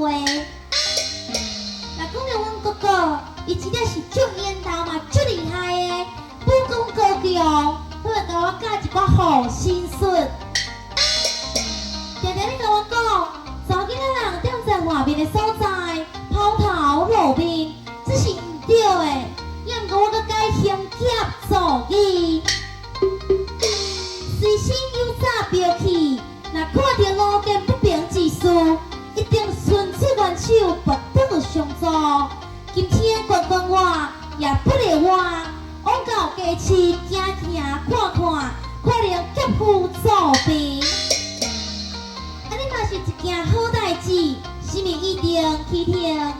话。若讲到阮哥哥，伊真正是足烟头嘛，足厉害的，武功高强，他会甲我教一寡好心术。常常咧甲我讲，查囡仔人踮在外面的所在，抛头露面，这是唔对的。也毋过我佮改行劫做义，随身有早标起，若看到路见不平之事，一定伸出援手，拔刀相助。今天关关我，也不理我，往到街市行行看看，可能劫富助贫。安尼嘛是一件好代志，是毋是一定去听啊？